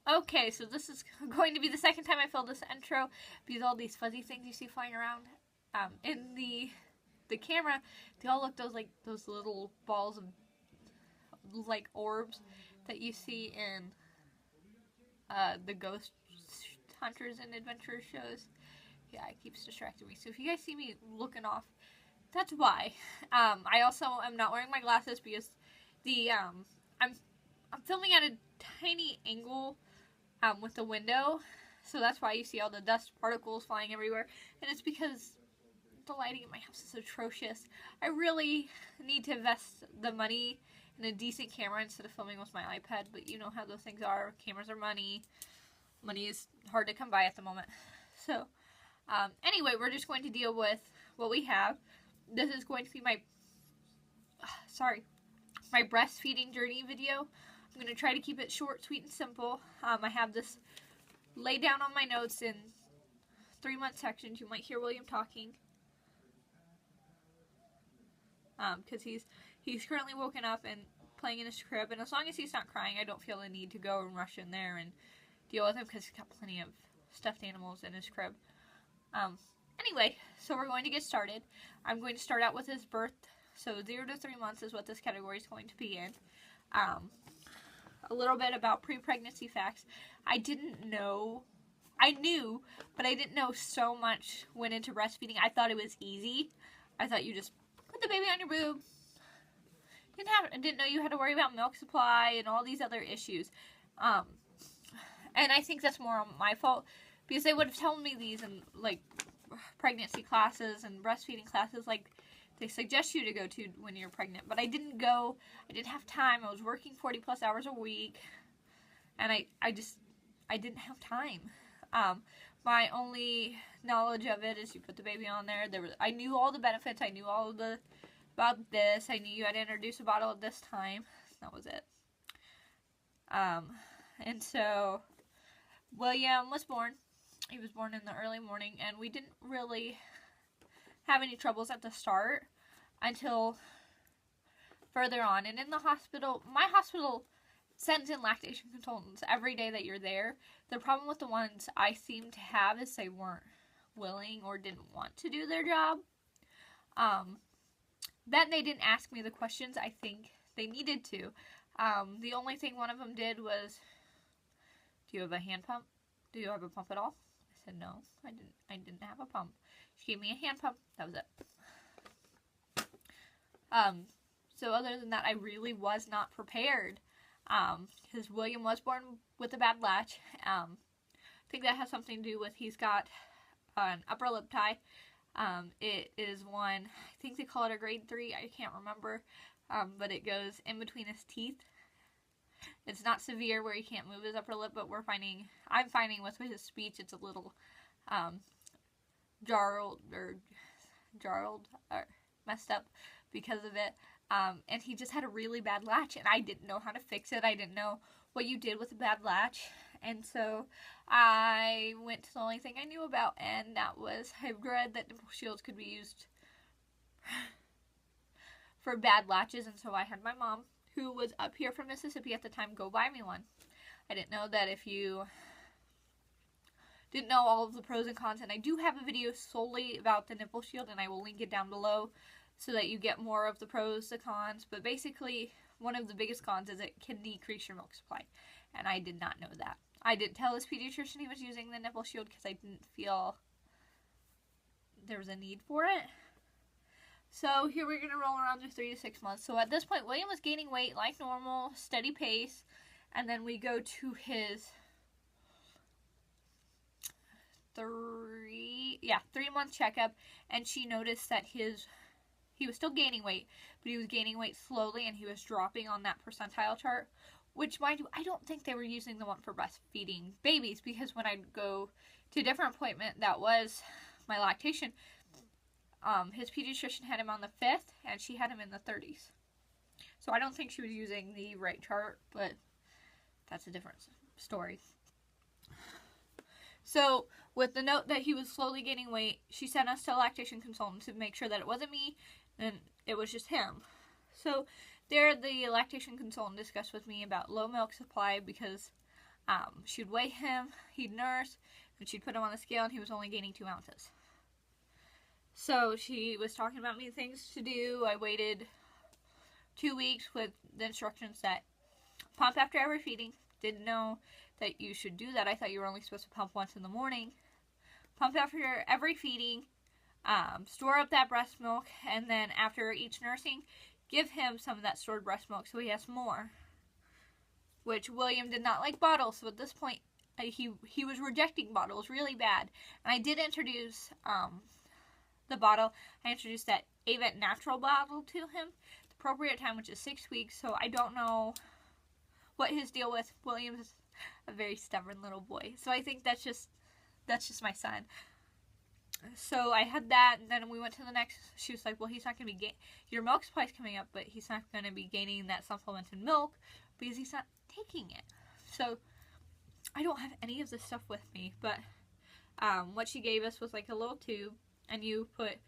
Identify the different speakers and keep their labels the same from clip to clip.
Speaker 1: Okay, so this is going to be the second time I filmed this intro because all these fuzzy things you see flying around in the camera, they all look those little balls of like orbs that you see in the ghost hunters and adventurers shows. Yeah, it keeps distracting me. So if you guys see me looking off, that's why. I also am not wearing my glasses because the I'm filming at a tiny angle with the window, so that's why you see all the dust particles flying everywhere, and it's because the lighting in my house is atrocious. I really need to invest the money in a decent camera instead of filming with my iPad, but you know how those things are. Cameras are money. Money is hard to come by at the moment. So, anyway, we're just going to deal with what we have. This is going to be my breastfeeding journey video. I'm going to try to keep it short, sweet, and simple. I have this laid down on my notes in 3-month sections. You might hear William talking. Because he's currently woken up and playing in his crib. And as long as he's not crying, I don't feel the need to go and rush in there and deal with him because he's got plenty of stuffed animals in his crib. Anyway, so we're going to get started. I'm going to start out with his birth. So 0 to 3 months is what this category is going to be in. A little bit about pre-pregnancy facts. I knew, but I didn't know so much went into breastfeeding. I thought it was easy. I thought you just put the baby on your boob. Didn't know you had to worry about milk supply and all these other issues. And I think that's more on my fault because they would have told me these in like pregnancy classes and breastfeeding classes like they suggest you to go to when you're pregnant, but I didn't go. I didn't have time. I was working 40 plus hours a week, and I didn't have time. My only knowledge of it is you put the baby on there. I knew all the benefits. I knew all about this. I knew you had to introduce a bottle at this time. That was it. And so William was born. He was born in the early morning, and we didn't really have any troubles at the start until further on. And in the hospital, my hospital sends in lactation consultants every day that you're there. The problem with the ones I seem to have is they weren't willing or didn't want to do their job. Then they didn't ask me the questions I think they needed to. The only thing one of them did was, do you have a hand pump? Do you have a pump at all? I said, no, I didn't have a pump. She gave me a hand pump. That was it. So other than that, I really was not prepared. Because William was born with a bad latch. I think that has something to do with he's got an upper lip tie. It is one, I think they call it a grade 3. I can't remember. But it goes in between his teeth. It's not severe where he can't move his upper lip, but I'm finding with his speech, it's a little jarred or messed up because of it. And he just had a really bad latch, and I didn't know how to fix it. I didn't know what you did with a bad latch. And so I went to the only thing I knew about, and that was I read that nipple shields could be used for bad latches. And so I had my mom, who was up here from Mississippi at the time, go buy me one. I didn't know that if you didn't know all of the pros and cons, and I do have a video solely about the nipple shield, and I will link it down below so that you get more of the pros, the cons. But basically, one of the biggest cons is it can decrease your milk supply, and I did not know that. I didn't tell his pediatrician he was using the nipple shield because I didn't feel there was a need for it. So here we're going to roll around to 3 to 6 months. So at this point, William was gaining weight like normal, steady pace, and then we go to his 3-month checkup, and she noticed that he was still gaining weight, but he was gaining weight slowly, and he was dropping on that percentile chart, which, mind you, I don't think they were using the one for breastfeeding babies, because when I'd go to a different appointment that was my lactation, his pediatrician had him on the 5th, and she had him in the 30s. So I don't think she was using the right chart, but that's a different story. So with the note that he was slowly gaining weight, she sent us to a lactation consultant to make sure that it wasn't me and it was just him. So there, the lactation consultant discussed with me about low milk supply because She'd weigh him, he'd nurse, and she'd put him on the scale, and he was only gaining 2 ounces. So she was talking about me things to do. I waited 2 weeks with the instructions that pump after every feeding. Didn't know that you should do that. I thought you were only supposed to pump once in the morning. Pump after every feeding. Store up that breast milk, and then after each nursing, give him some of that stored breast milk so he has more. Which William did not like bottles, so at this point he was rejecting bottles really bad. And I did introduce the bottle. I introduced that Avent natural bottle to him. The appropriate time, which is 6 weeks, so I don't know what his deal with. William is a very stubborn little boy, so I think that's just my son. So I had that, and then we went to the next. She was like, well, he's not going to be your milk supply's coming up, but he's not going to be gaining that supplemented milk because he's not taking it. So I don't have any of this stuff with me, but what she gave us was like a little tube, and you put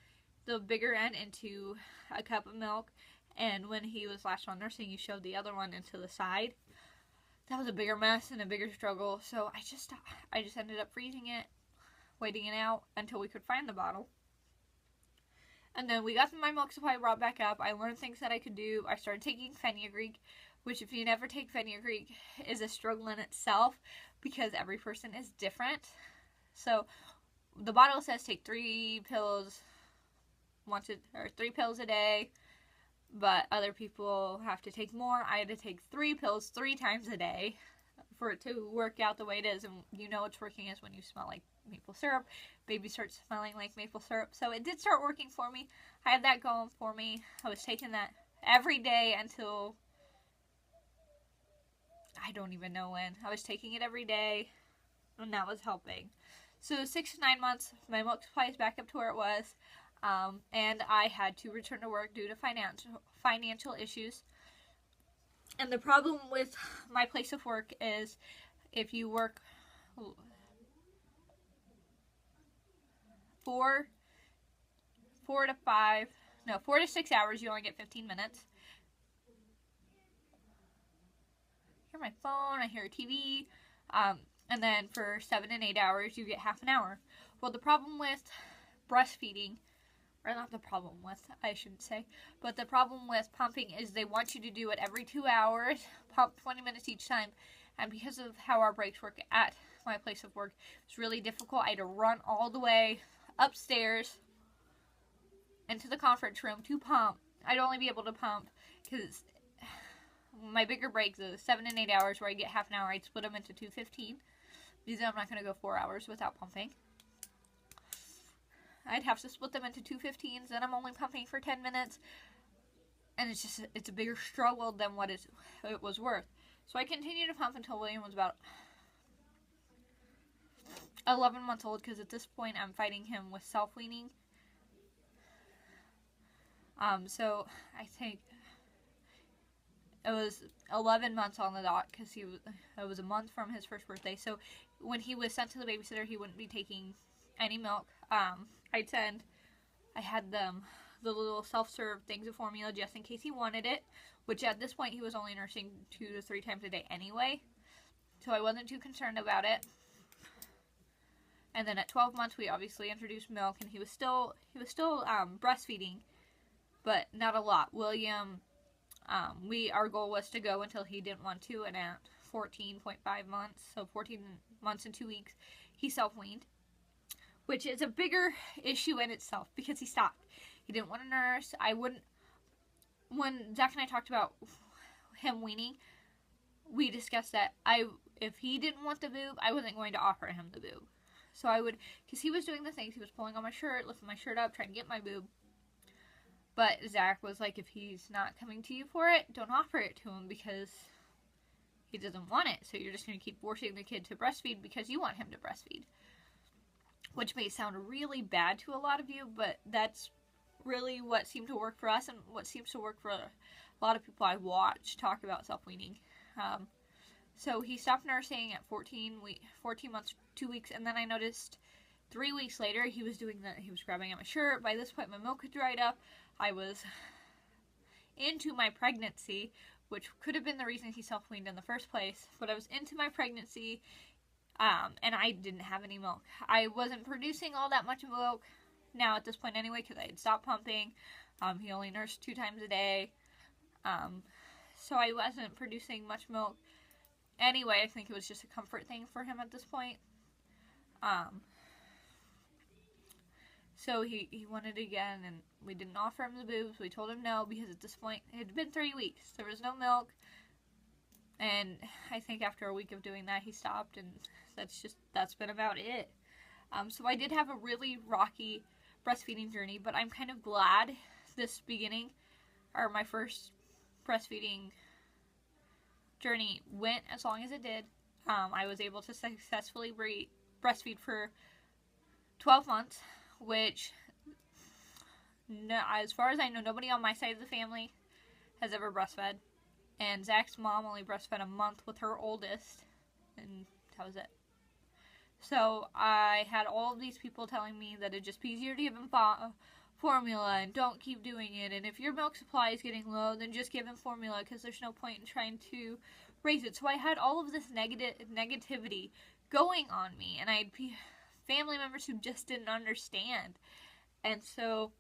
Speaker 1: the bigger end into a cup of milk, and when he was latched on nursing, you shoved the other one into the side. That was a bigger mess and a bigger struggle, so I just ended up freezing it, waiting it out until we could find the bottle. And then we got my milk supply brought back up. I learned things that I could do. I started taking fenugreek, which if you never take fenugreek is a struggle in itself because every person is different. So the bottle says take 3 pills 3 pills a day, but other people have to take more. I had to take 3 pills 3 times a day for it to work out the way it is, and you know it's working is when you smell like maple syrup. Baby starts smelling like maple syrup, so it did start working for me. I had that going for me. I was taking that every day until I don't even know when. I was taking it every day, and that was helping. So 6 to 9 months, my milk supply is back up to where it was, and I had to return to work due to financial issues. And the problem with my place of work is if you work 4 to 6 hours, you only get 15 minutes. I hear my phone, I hear a TV, and then for 7 and 8 hours, you get half an hour. Well, the problem with breastfeeding, or not the problem with, I shouldn't say, but the problem with pumping is they want you to do it every 2 hours, pump 20 minutes each time, and because of how our breaks work at my place of work, it's really difficult. I had to run all the way upstairs into the conference room to pump. I'd only be able to pump because my bigger breaks, the 7 and 8 hours where I get half an hour, I'd split them into 2:15 because I'm not going to go 4 hours without pumping. I'd have to split them into 2:15s, then I'm only pumping for 10 minutes, and it's a bigger struggle than what it was worth. So I continued to pump until William was about 11 months old, because at this point I'm fighting him with self-weaning. So I think it was 11 months on the dot, because it was a month from his first birthday. So when he was sent to the babysitter, he wouldn't be taking any milk. I had the little self-serve things of formula just in case he wanted it, which at this point he was only nursing 2 to 3 times a day anyway, so I wasn't too concerned about it. And then at 12 months we obviously introduced milk, and he was still breastfeeding, but not a lot. William, our goal was to go until he didn't want to, and at 14.5 months, so 14 months and 2 weeks, he self-weaned, which is a bigger issue in itself because he stopped. He didn't want to nurse. When Zach and I talked about him weaning, we discussed that if he didn't want the boob, I wasn't going to offer him the boob. So because he was doing the things, he was pulling on my shirt, lifting my shirt up, trying to get my boob. But Zach was like, if he's not coming to you for it, don't offer it to him because he doesn't want it. So you're just going to keep forcing the kid to breastfeed because you want him to breastfeed. Which may sound really bad to a lot of you, but that's really what seemed to work for us and what seems to work for a lot of people I watch talk about self-weaning. So he stopped nursing at 14 months, 2 weeks, and then I noticed 3 weeks later he was doing that. He was grabbing at my shirt. By this point my milk had dried up. I was into my pregnancy, which could have been the reason he self-weaned in the first place. But I was into my pregnancy, and I didn't have any milk. I wasn't producing all that much milk now at this point anyway, because I had stopped pumping. He only nursed 2 times a day. So I wasn't producing much milk. Anyway, I think it was just a comfort thing for him at this point. So he wanted it again, and we didn't offer him the boobs. We told him no, because at this point, it had been 3 weeks. There was no milk. And I think after a week of doing that, he stopped, and that's been about it. So I did have a really rocky breastfeeding journey, but I'm kind of glad this beginning, or my first breastfeeding journey, went as long as it did. I was able to successfully breastfeed for 12 months, which, as far as I know, nobody on my side of the family has ever breastfed. And Zach's mom only breastfed a month with her oldest, and that was it. So I had all of these people telling me that it'd just be easier to give him formula and don't keep doing it. And if your milk supply is getting low, then just give him formula, because there's no point in trying to raise it. So I had all of this negativity going on me, and I had family members who just didn't understand. And so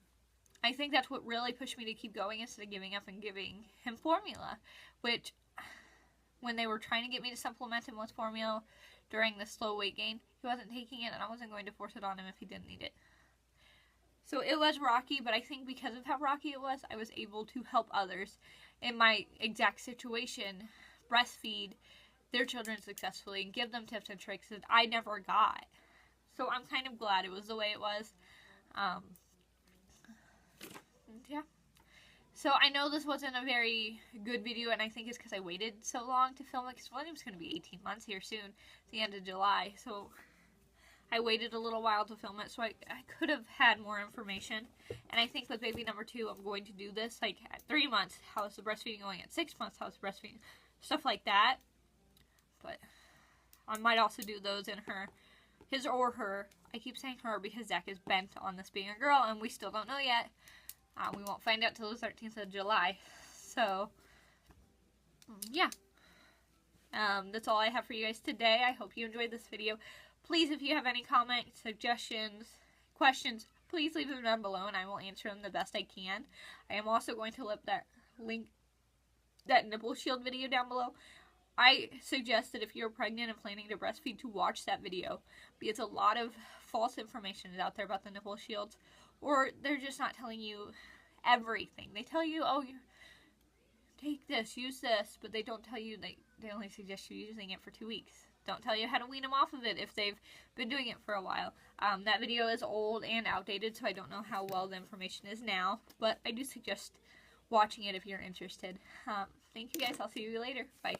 Speaker 1: I think that's what really pushed me to keep going instead of giving up and giving him formula, which when they were trying to get me to supplement him with formula during the slow weight gain, he wasn't taking it, and I wasn't going to force it on him if he didn't need it. So it was rocky, but I think because of how rocky it was, I was able to help others in my exact situation breastfeed their children successfully and give them tips and tricks that I never got. So I'm kind of glad it was the way it was. Yeah. So I know this wasn't a very good video, and I think it's because I waited so long to film it, because William's going to be 18 months here soon, the end of July. So I waited a little while to film it, so I could have had more information. And I think with baby number 2, I'm going to do this, like, at 3 months, how is the breastfeeding going? At 6 months, how is the breastfeeding? Stuff like that. But I might also do those in his or her. I keep saying her because Zach is bent on this being a girl, and we still don't know yet. We won't find out till the 13th of July. So, yeah. That's all I have for you guys today. I hope you enjoyed this video. Please, if you have any comments, suggestions, questions, please leave them down below, and I will answer them the best I can. I am also going to link that nipple shield video down below. I suggest that if you're pregnant and planning to breastfeed, to watch that video, because a lot of false information is out there about the nipple shields, or they're just not telling you everything. They tell you, oh, you take this, use this, but they don't tell you, they only suggest you using it for 2 weeks. Don't tell you how to wean them off of it if they've been doing it for a while. That video is old and outdated, so I don't know how well the information is now, but I do suggest watching it if you're interested. Thank you guys. I'll see you later. Bye.